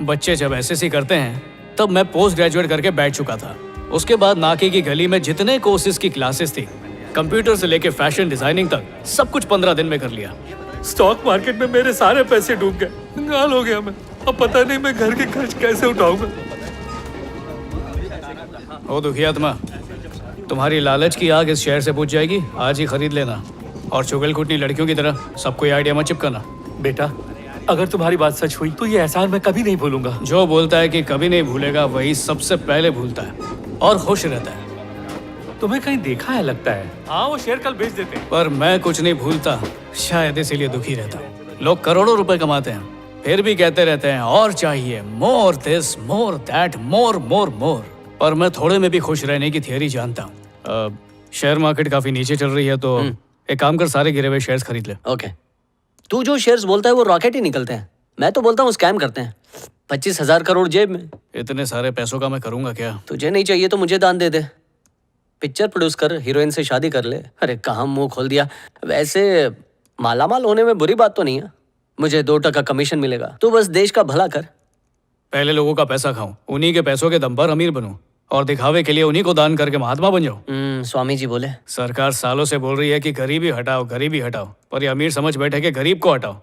बच्चे जब एसएससी करते हैं तब मैं पोस्ट ग्रेजुएट करके बैठ चुका था। उसके बाद नाके की गली में जितने कोर्सेज की क्लासेस थी, कंप्यूटर से लेके फैशन डिजाइनिंग तक, सब कुछ 15 दिन में कर लिया। स्टॉक मार्केट में मेरे सारे पैसे डूब गए, कंगाल हो गया मैं। अब पता नहीं मैं घर के खर्च कैसे उठाऊंगा। ओ दुखियात्मा, तुम्हारी लालच की आग इस शहर से बुझ जाएगी, आज ही खरीद लेना। और चुगलखुटनी लड़कियों की तरह सबको ये आइडिया मत चिपकाना। बेटा, अगर तुम्हारी बात सच हुई तो ये एहसान मैं कभी नहीं भूलूंगा। जो बोलता है कि कभी नहीं भूलेगा वही सबसे पहले भूलता है और खुश रहता है। तुम्हें कहीं देखा है लगता है। हाँ, वो शेयर कल बेच देते हैं। पर मैं कुछ नहीं भूलता, शायद इसीलिए दुखी रहता हूँ। लोग करोड़ों रुपए कमाते हैं, फिर भी कहते रहते हैं और चाहिए, मोर दिस मोर दैट, मोर मोर मोर। पर मैं थोड़े में भी खुश रहने की थियरी जानता हूँ। शेयर मार्केट काफी नीचे चल रही है तो एक काम कर, सारे गिरे हुए शेयर्स खरीद ले। ओके, तू जो शेयर्स बोलता है वो रॉकेट ही निकलते हैं। मैं तो बोलता हूँ स्कैम करते हैं। 25,000 करोड़ जेब में। इतने सारे पैसों का मैं करूंगा क्या? तुझे नहीं चाहिए तो मुझे दान दे दे। पिक्चर प्रोड्यूस कर, हीरोइन से शादी कर ले। अरे कहाँ मुंह खोल दिया। वैसे मालामाल होने में बुरी बात तो नहीं है, मुझे 2% कमीशन मिलेगा। तू बस देश का भला कर। पहले लोगों का पैसा खाऊं, उन्हीं के पैसों के दम पर अमीर बनूं और दिखावे के लिए उन्हीं को दान करके महात्मा बन जाऊं। स्वामी जी बोले। सरकार सालों से बोल रही है कि गरीबी हटाओ, गरीबी हटाओ, पर ये अमीर समझ बैठे कि गरीब को हटाओ।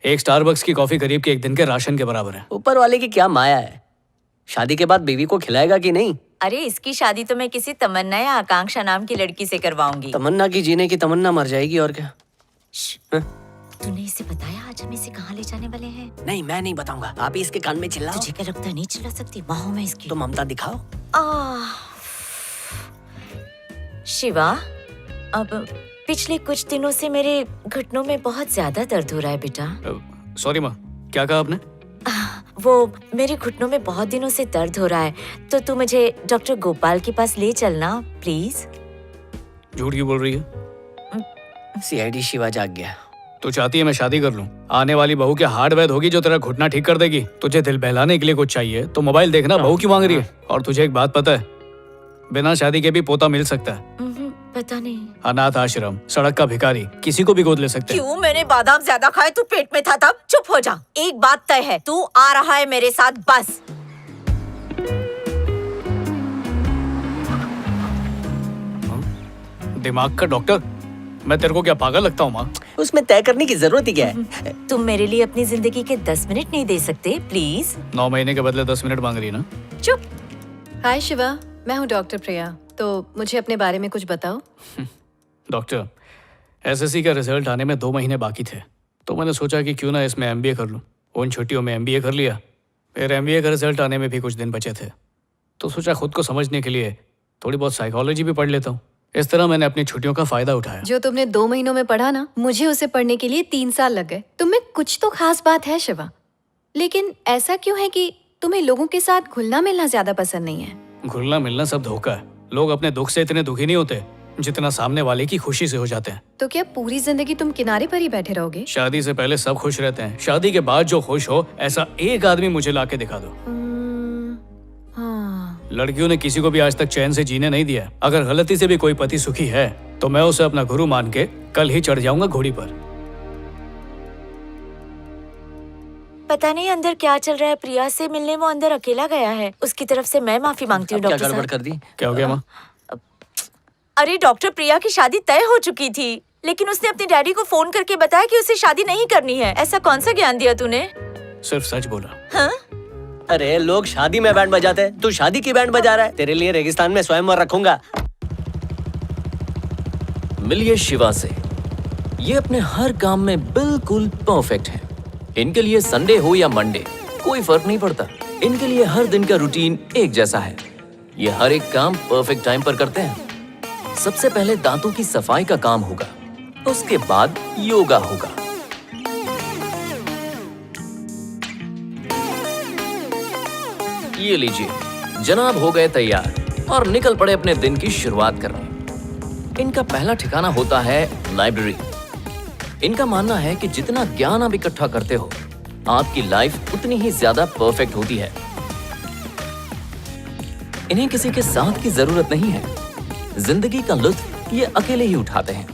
एक स्टारबक्स की कॉफी गरीब के एक दिन के राशन के बराबर है। ऊपर वाले की क्या माया है, शादी के बाद बीवी को खिलाएगा कि नहीं? अरे इसकी शादी तो मैं किसी तमन्ना या आकांक्षा नाम की लड़की से करवाऊंगी। तमन्ना की जीने की तमन्ना मर जाएगी और क्या। तूने इसे बताया आज हम इसे कहाँ ले जाने वाले हैं? नहीं, मैं नहीं बताऊंगा। आप ही इसके कान में चिल्लाओ। तुझे क्या लगता है नहीं चिल्ला सकती? बाहों में इसकी। तो ममता दिखाओ। शिवा, अब पिछले कुछ दिनों से मेरे घुटनों में बहुत ज्यादा दर्द हो रहा है बेटा। सॉरी माँ, क्या कहा आपने? वो मेरे घुटनों में बहुत दिनों से दर्द हो रहा है, तो तू मुझे डॉक्टर गोपाल के पास ले चलना प्लीज। झूठ क्यों बोल रही है? सीआईडी शिवा जाग गया। तू चाहती है मैं शादी कर लूं? आने वाली बहू के हार्ड वैद होगी जो तेरा घुटना ठीक कर देगी। तुझे दिल बहलाने के लिए कुछ चाहिए तो मोबाइल देखना, बहू क्यों मांग रही है? और तुझे एक बात पता है, बिना शादी के भी पोता मिल सकता है। पता नहीं। अनाथ आश्रम, सड़क का भिखारी, किसी को भी गोद ले सकते हैं। क्यों? मैंने बादाम ज्यादा खाए, तू पेट में था तब। चुप हो जा। एक बात तय है, तू आ रहा है मेरे साथ बस। दिमाग का डॉक्टर, मैं तेरे को क्या पागल लगता हूँ माँ? उसमें तय करने की जरूरत ही क्या है? तुम मेरे लिए अपनी जिंदगी के 10 मिनट नहीं दे सकते प्लीज? 9 महीने के बदले 10 मिनट मांग रही है ना? चुप। हाय शिवा, मैं हूँ डॉक्टर प्रिया। तो मुझे अपने बारे में कुछ बताओ। डॉक्टर, एसएससी का रिजल्ट आने में 2 महीने बाकी थे, तो मैंने सोचा कि क्यों ना इसमें एमबीए कर लूं। उन छुट्टियों में एमबीए कर लिया। फिर एमबीए का रिजल्ट आने में भी कुछ दिन बचे थे, तो सोचा खुद को समझने के लिए थोड़ी बहुत साइकोलॉजी भी पढ़ लेता हूँ। इस तरह मैंने अपनी छुट्टियों का फायदा उठाया। जो तुमने 2 महीनों में पढ़ा ना, मुझे उसे पढ़ने के लिए 3 साल लग गए। तुम्हें कुछ तो खास बात है शिवा, लेकिन ऐसा क्यों है कि तुम्हें लोगों के साथ घुलना मिलना ज्यादा पसंद नहीं है? घुलना मिलना सब धोखा है। लोग अपने दुख से इतने दुखी नहीं होते जितना सामने वाले की खुशी से हो जाते हैं। तो क्या पूरी जिंदगी तुम किनारे पर ही बैठे रहोगे? शादी से पहले सब खुश रहते हैं, शादी के बाद जो खुश हो ऐसा एक आदमी मुझे लाके दिखा दो। हाँ। लड़कियों ने किसी को भी आज तक चैन से जीने नहीं दिया। अगर गलती से भी कोई पति सुखी है तो मैं उसे अपना गुरु मान के कल ही चढ़ जाऊंगा घोड़ी पर। पता नहीं अंदर क्या चल रहा है। प्रिया से मिलने वो अंदर अकेला गया है। उसकी तरफ से मैं माफी मांगती हूँ क्या डॉक्टर गड़बड़ साहब। कर दी? क्या हो गया माँ? अरे डॉक्टर, प्रिया की शादी तय हो चुकी थी, लेकिन उसने अपने डैडी को फोन करके बताया कि उसे शादी नहीं करनी है। ऐसा कौन सा ज्ञान दिया तूने? सिर्फ सच बोला। हाँ? अरे लोग शादी में बैंड बजाते हैं, तू शादी की बैंड बजा रहा है। तेरे लिए रेगिस्तान में स्वयंवर रखूंगा। मिलिए शिवा से, ये अपने हर काम में बिल्कुल परफेक्ट है। इनके लिए संडे हो या मंडे कोई फर्क नहीं पड़ता। इनके लिए हर दिन का रूटीन एक जैसा है। ये हर एक काम परफेक्ट टाइम पर करते हैं। सबसे पहले दांतों की सफाई का काम होगा, उसके बाद योगा होगा। ये लीजिए, जनाब हो गए तैयार और निकल पड़े अपने दिन की शुरुआत करने। इनका पहला ठिकाना होता है लाइब्रेरी। इनका मानना है कि जितना ज्ञान आप इकट्ठा करते हो, आपकी लाइफ उतनी ही ज्यादा परफेक्ट होती है। इन्हें किसी के साथ की जरूरत नहीं है। जिंदगी का लुत्फ ये अकेले ही उठाते हैं।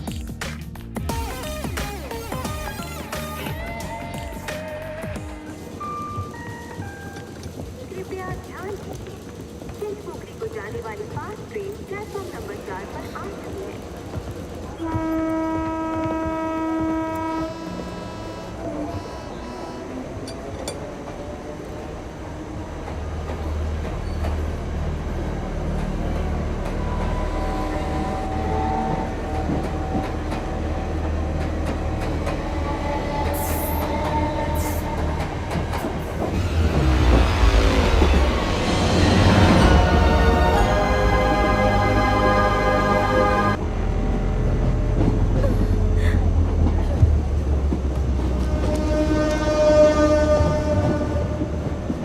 जाने वाली फास्ट ट्रेन प्लेटफॉर्म नंबर 4 पर आ चुकी है।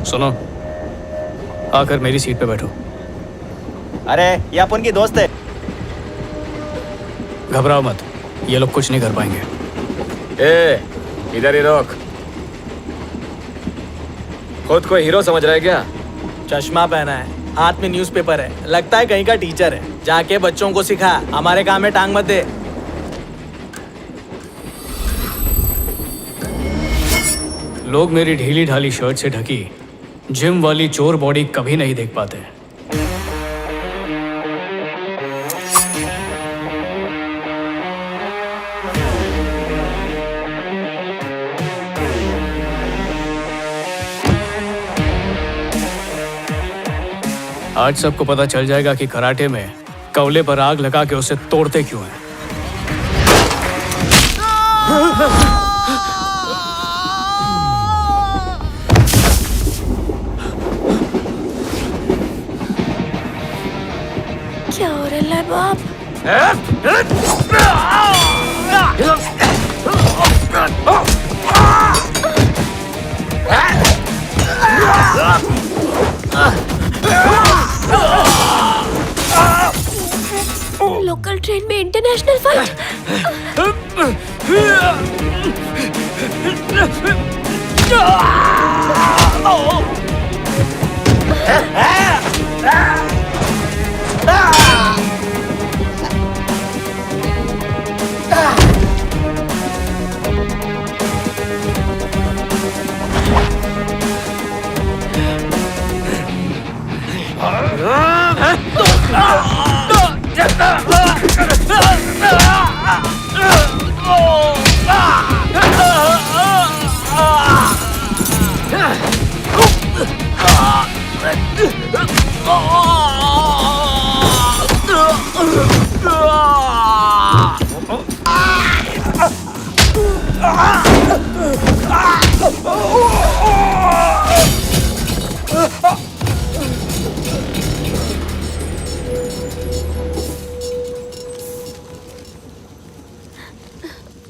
सुनो, आकर मेरी सीट पे बैठो। अरे ये अपन की दोस्त है। घबराओ मत, ये लोग कुछ नहीं कर पाएंगे। ए, इधर ही रोक। खुद को हीरो समझ रहा है क्या? चश्मा पहना है, हाथ में न्यूज़पेपर है, लगता है कहीं का टीचर है। जाके बच्चों को सिखा, हमारे काम में टांग मत दे। लोग मेरी ढीली ढाली शर्ट से ढकी जिम वाली चोर बॉडी कभी नहीं देख पाते। आज सबको पता चल जाएगा कि कराटे में कवले पर आग लगा के उसे तोड़ते क्यों हैं। क्या हो रहा है बाप? लोकल ट्रेन में इंटरनेशनल फाइट।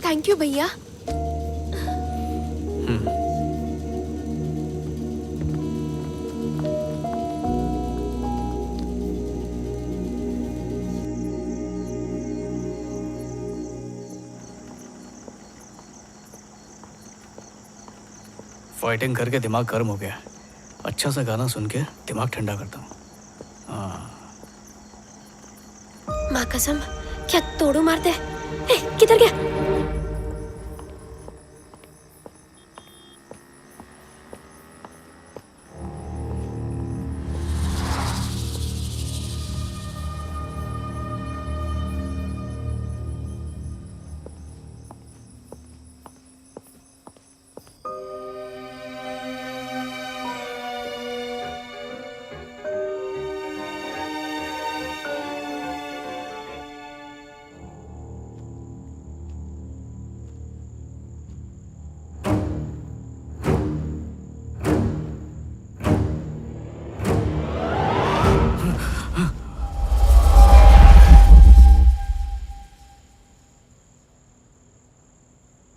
थैंक यू भैया। फाइटिंग करके दिमाग गर्म हो गया। अच्छा सा गाना सुन के दिमाग ठंडा करता हूँ। माँ कसम, क्या तोड़ू मारते? किधर गया?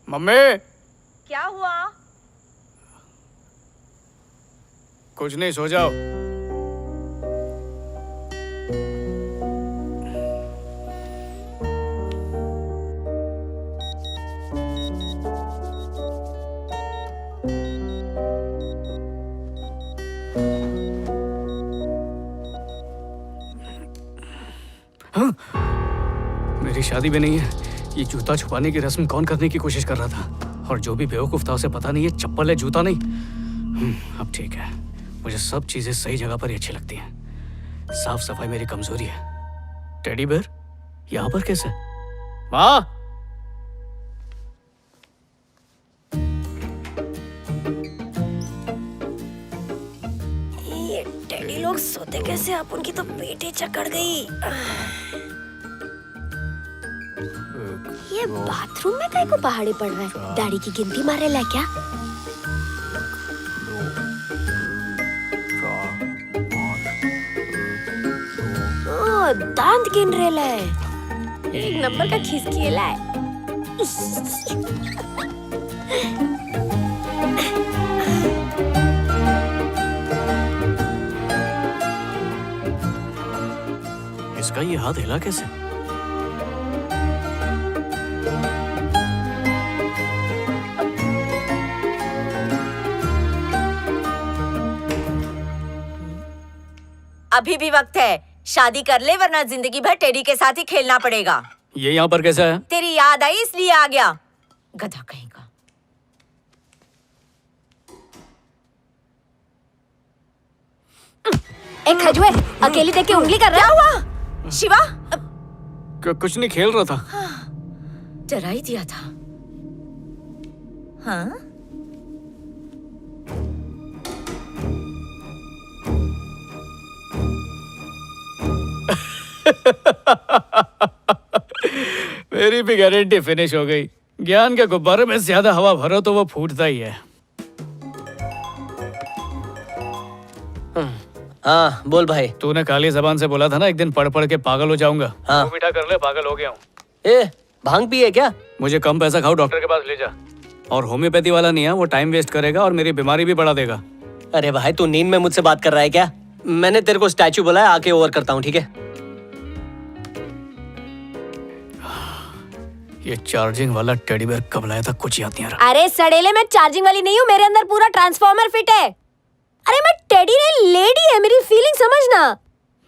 मम्मी, क्या हुआ? कुछ नहीं, सो जाओ। हाँ? मेरी शादी भी नहीं है। ये जूता छुपाने की रस्म कौन करने की कोशिश कर रहा था? और जो भी बेवकूफ था उसे पता नहीं है चप्पल है जूता नहीं। अब ठीक है, मुझे सब चीजें सही जगह पर ही अच्छी लगती हैं। साफ सफाई मेरी कमजोरी है। टेडी बेयर यहाँ पर कैसे? माँ, ये टेडी लोग सोते कैसे? आप उनकी तो पेट ही चकड़ गई। ये बाथरूम में काहे को पहाड़ी पड़ रहा है? दाढ़ी की गिनती मारे ला क्या? ओ, दांत गिन रहे ला है। एक नंबर का खिसकिएला है। इसका ये हाथ हिला कैसे? अभी भी वक्त है, शादी कर ले वरना जिंदगी भर टेडी के साथ ही खेलना पड़ेगा। ये यहाँ पर कैसा है? तेरी याद आई इसलिए आ गया, गधा कहीं का। एक खजुए अकेली देख के उंगली कर रहा है। क्या हुआ? शिवा, कुछ नहीं, खेल रहा था। डरा ही दिया था। हाँ? मेरी भी गारंटी फिनिश हो गई। ज्ञान के गुब्बारे में ज्यादा हवा भरो तो वो फूटता ही है। हाँ बोल भाई। तूने काली जबान से बोला था ना एक दिन पढ़ पढ़ के पागल हो जाऊंगा। हाँ। तू बेटा कर ले, पागल हो गया हूँ। ए भांग पिए क्या? मुझे कम पैसा खाओ, डॉक्टर के पास ले जा। और होम्योपैथी वाला नहीं है, वो टाइम वेस्ट करेगा और मेरी बीमारी भी बढ़ा देगा। अरे भाई तू नींद में मुझसे बात कर रहा है क्या? मैंने तेरे को स्टैचू बोला है, आके ओवर करता हूँ, ठीक है? ये चार्जिंग वाला टेडी बेयर कब लाया था, कुछ याद नहीं आ रहा। अरे सड़ेले, मैं चार्जिंग वाली नहीं हूँ, मेरे अंदर पूरा ट्रांसफॉर्मर फिट है। अरे मैं टेडी नहीं, लेडी है, मेरी फीलिंग समझना।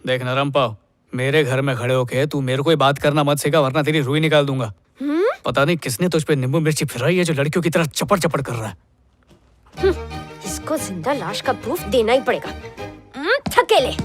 देख नरम पाव, मेरे घर में खड़े होके तू मेरे को ही बात करना मत सिखा, वरना तेरी रुई निकाल दूंगा। पता नहीं किसने तुझ पे नींबू मिर्ची फिराई है जो लड़कियों की तरह चपड़ चपड़ कर रहा है। इसको जिंदा लाश का प्रूफ देना ही पड़ेगा। थकेले।